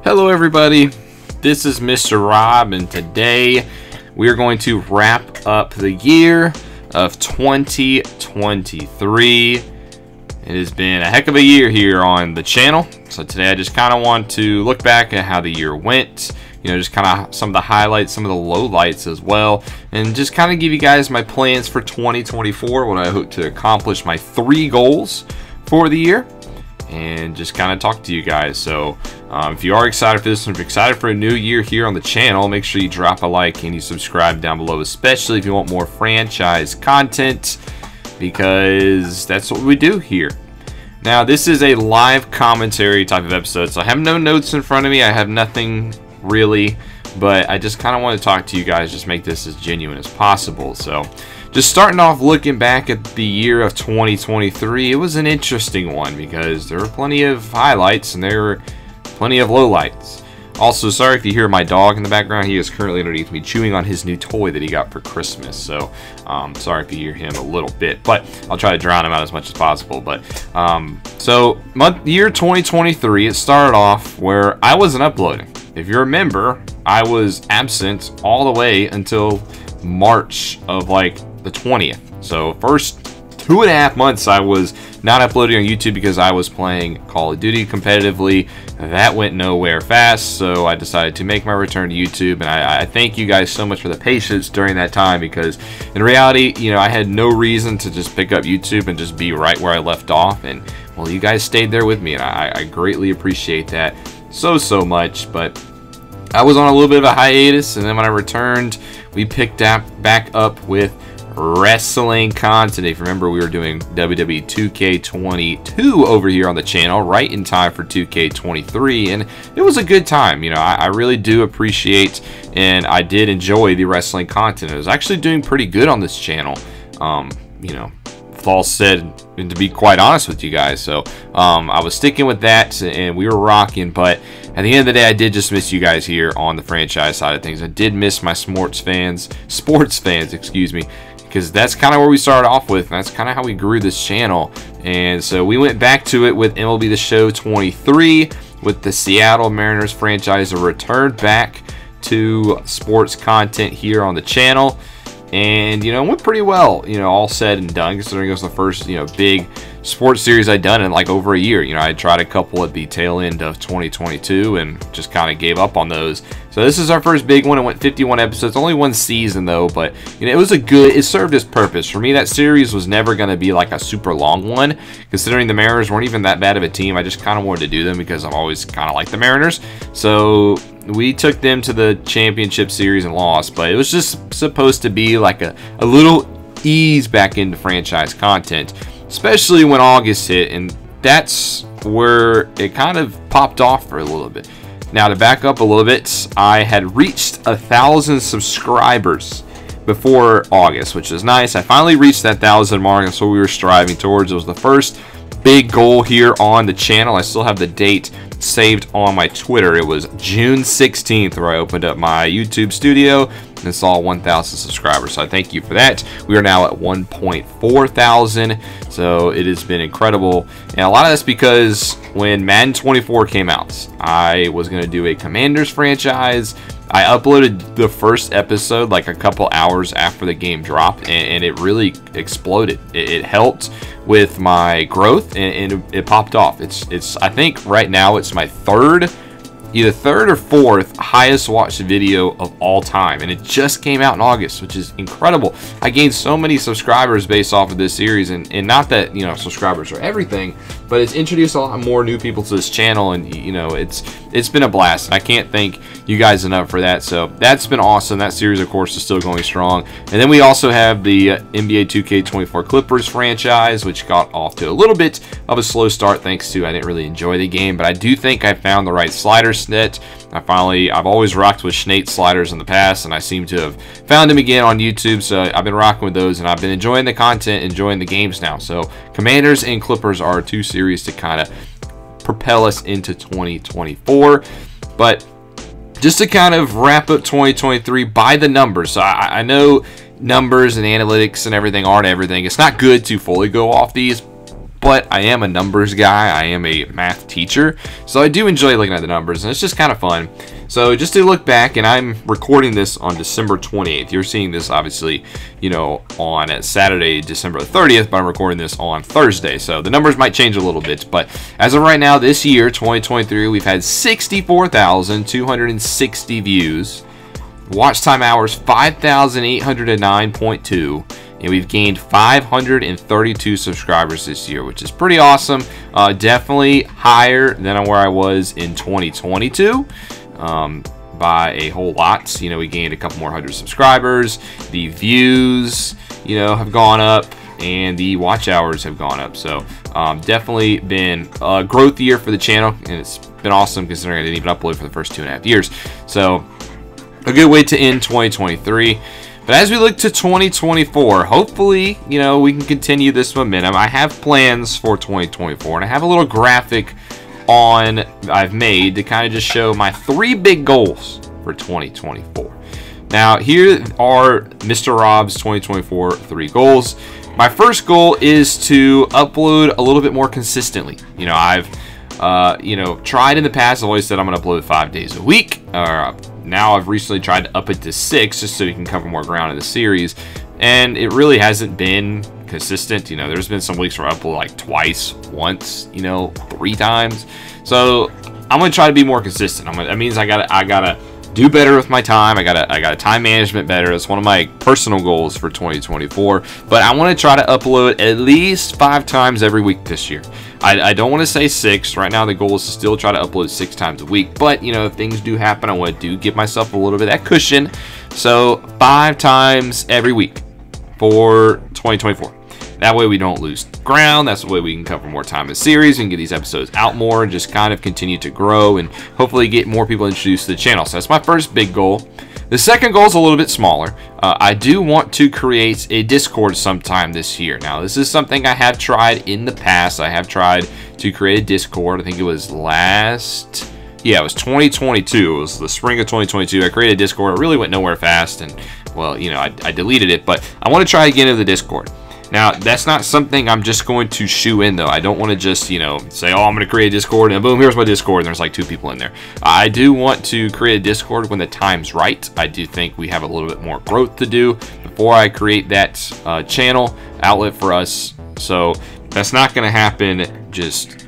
Hello everybody, this is Mr. Rob, and today we are going to wrap up the year of 2023. It has been a heck of a year here on the channel, so today I just kind of want to look back at how the year went, you know, just kind of some of the highlights, some of the lowlights as well, and just kind of give you guys my plans for 2024, what I hope to accomplish, my 3 goals for the year, and just kind of talk to you guys. So if you are excited for this, and if you're excited for a new year here on the channel, make sure you drop a like and you subscribe down below, especially if you want more franchise content, because that's what we do here. Now, this is a live commentary type of episode, so I have no notes in front of me. I have nothing really, but I just kind of want to talk to you guys, just make this as genuine as possible. So just starting off, looking back at the year of 2023, it was an interesting one because there were plenty of highlights and there were plenty of lowlights. Also, sorry if you hear my dog in the background. He is currently underneath me chewing on his new toy that he got for Christmas. So, sorry if you hear him a little bit, but I'll try to drown him out as much as possible. But, year 2023, it started off where I wasn't uploading. If you remember, I was absent all the way until March of like the 20th. So first 2.5 months I was not uploading on YouTube because I was playing Call of Duty competitively. That went nowhere fast, so I decided to make my return to YouTube, and I thank you guys so much for the patience during that time, because in reality, you know, I had no reason to just pick up YouTube and just be right where I left off, and well, you guys stayed there with me, and I greatly appreciate that so much. But I was on a little bit of a hiatus, and then when I returned, we picked back up with wrestling content. If you remember, we were doing WWE 2K22 over here on the channel right in time for 2K23, and it was a good time. You know, I really do appreciate and I did enjoy the wrestling content. It was actually doing pretty good on this channel, you know, with all said, and to be quite honest with you guys. So I was sticking with that and we were rocking, but at the end of the day, I did just miss you guys here on the franchise side of things. I did miss my sports fans, excuse me, because that's kind of where we started off with, and that's kind of how we grew this channel. And so we went back to it with MLB The Show 23, with the Seattle Mariners franchise, a return back to sports content here on the channel. And, you know, it went pretty well, you know, all said and done, considering it was the first, you know, big sports series I'd done in like over a year. You know, I tried a couple at the tail end of 2022 and just kind of gave up on those. So this is our first big one. It went 51 episodes, only 1 season though, but you know, it served its purpose. For me, that series was never going to be like a super long one, considering the Mariners weren't even that bad of a team. I just kind of wanted to do them because I've always kind of liked the Mariners. So we took them to the championship series and lost, but it was just supposed to be like a little ease back into franchise content, especially when August hit, and that's where it kind of popped off for a little bit. Now, to back up a little bit, I had reached 1,000 subscribers before August, which is nice. I finally reached that 1,000 mark. That's what we were striving towards. It was the first big goal here on the channel. I still have the date saved on my Twitter. It was June 16th where I opened up my YouTube studio and saw 1,000 subscribers. So I thank you for that. We are now at 1.4 thousand, so it has been incredible. And a lot of that's because when Madden 24 came out, I was going to do a Commanders franchise. I uploaded the first episode like a couple hours after the game dropped, and it really exploded. It helped with my growth, and it popped off. It's I think right now it's my either third or fourth highest watched video of all time, and it just came out in August, which is incredible. I gained so many subscribers based off of this series, and not that, you know, subscribers are everything, but it's introduced a lot more new people to this channel, and you know, it's been a blast. I can't thank you guys enough for that. So that's been awesome. That series, of course, is still going strong. And then we also have the NBA 2K24 Clippers franchise, which got off to a little bit of a slow start thanks to I didn't really enjoy the game, but I do think I found the right slider set. I've always rocked with Schneidt sliders in the past, and I seem to have found them again on YouTube, so I've been rocking with those, and I've been enjoying the content, enjoying the games now. So Commanders and Clippers are 2 series to kind of propel us into 2024. But just to kind of wrap up 2023 by the numbers. So I know numbers and analytics and everything aren't everything. It's not good to fully go off these, but I am a numbers guy. I am a math teacher, so I do enjoy looking at the numbers, and it's just kind of fun. So just to look back, and I'm recording this on December 28th. You're seeing this obviously, you know, on Saturday, December 30th, but I'm recording this on Thursday. So the numbers might change a little bit, but as of right now, this year, 2023, we've had 64,260 views. Watch time hours, 5,809.2. And we've gained 532 subscribers this year, which is pretty awesome. Definitely higher than where I was in 2022. By a whole lot. You know, we gained a couple more hundred subscribers. The views, you know, have gone up, and the watch hours have gone up. So definitely been a growth year for the channel, and it's been awesome considering I didn't even upload for the first 2.5 years. So a good way to end 2023. But as we look to 2024, hopefully, you know, we can continue this momentum. I have plans for 2024, and I have a little graphic I've made to kind of just show my 3 big goals for 2024. Now, here are Mr. Rob's 2024 3 goals. My first goal is to upload a little bit more consistently. You know, I've tried in the past. I've always said I'm going to upload 5 days a week. Now I've recently tried to up it to 6 just so we can cover more ground in the series, and it really hasn't been consistent. You know, there's been some weeks where I upload like twice, once, you know, 3 times. So I'm gonna try to be more consistent. That means I gotta do better with my time. I gotta time management better. That's one of my personal goals for 2024. But I want to try to upload at least 5 times every week this year. I don't want to say 6. Right now the goal is to still try to upload 6 times a week. But you know, if things do happen, I want to give myself a little bit of that cushion. So 5 times every week for 2024. That way we don't lose ground. That's the way we can cover more time in the series and get these episodes out more and just kind of continue to grow and hopefully get more people introduced to the channel. So that's my first big goal. The second goal is a little bit smaller. I do want to create a Discord sometime this year. Now, this is something I have tried in the past. I have tried to create a Discord. I think it was it was 2022. It was the spring of 2022. I created a Discord. It really went nowhere fast, and well, you know, I deleted it, but I want to try again in the Discord. Now, that's not something I'm just going to shoe in, though. I don't want to just, you know, say, oh, I'm going to create a Discord, and boom, here's my Discord, and there's like 2 people in there. I do want to create a Discord when the time's right. I do think we have a little bit more growth to do before I create that channel outlet for us. So that's not going to happen just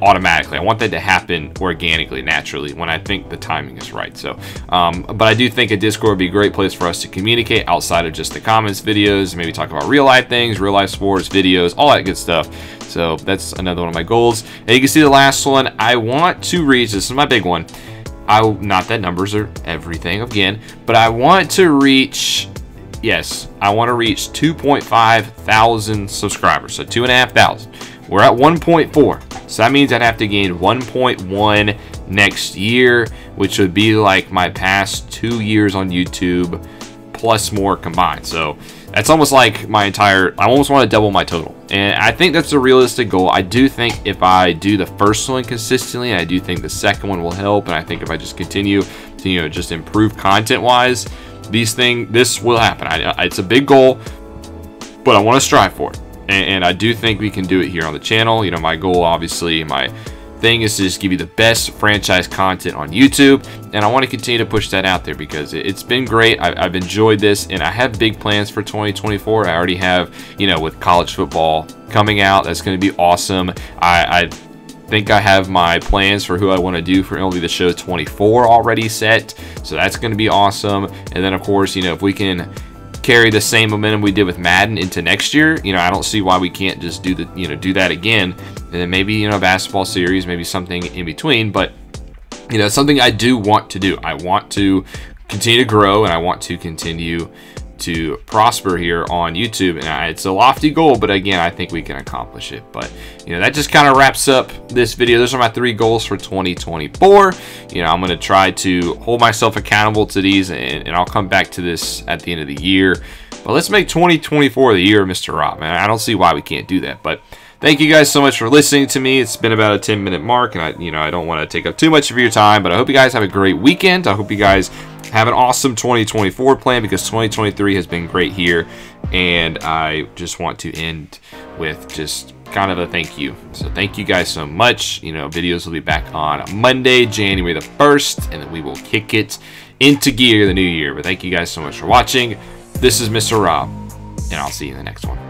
automatically. I want that to happen organically, naturally, when I think the timing is right. So but I do think a Discord would be a great place for us to communicate outside of just the comments, videos, maybe talk about real life things, real life sports, videos, all that good stuff. So that's another one of my goals. And you can see the last one. I want to reach, this is my big one, not that numbers are everything again, but I want to reach, yes, I want to reach 2.5 thousand subscribers, so 2,500. We're at 1.4, so that means I'd have to gain 1.1 next year, which would be like my past 2 years on YouTube plus more combined. So that's almost like I almost want to double my total, and I think that's a realistic goal. I do think if I do the first one consistently, I do think the second one will help, and I think if I just continue to, you know, just improve content wise, this will happen. It's a big goal, but I want to strive for it. And I do think we can do it here on the channel. You know, my goal, obviously, my thing is to just give you the best franchise content on YouTube, and I want to continue to push that out there because it's been great. I've enjoyed this, and I have big plans for 2024. I already have, you know, with college football coming out, that's going to be awesome. I think I have my plans for who I want to do for MLB The Show 24 already set, so that's going to be awesome. And then, of course, you know, if we can carry the same momentum we did with Madden into next year, you know, I don't see why we can't just do that again, and then maybe, you know, basketball series, maybe something in between. But you know, something I do want to do. I want to continue to grow, and I want to continue to prosper here on YouTube, and it's a lofty goal, but again, I think we can accomplish it. But you know, that just kind of wraps up this video. Those are my 3 goals for 2024. You know, I'm going to try to hold myself accountable to these, and I'll come back to this at the end of the year. But let's make 2024 the year of Mr. Rob, man. I don't see why we can't do that. But thank you guys so much for listening to me. It's been about a 10-minute mark, and I don't want to take up too much of your time, but I hope you guys have a great weekend. I hope you guys have an awesome 2024 plan, because 2023 has been great here, and I just want to end with just kind of a thank you. So thank you guys so much. Videos will be back on Monday, January the 1st, and then we will kick it into gear the new year. But thank you guys so much for watching. This is Mr. Rob, and I'll see you in the next one.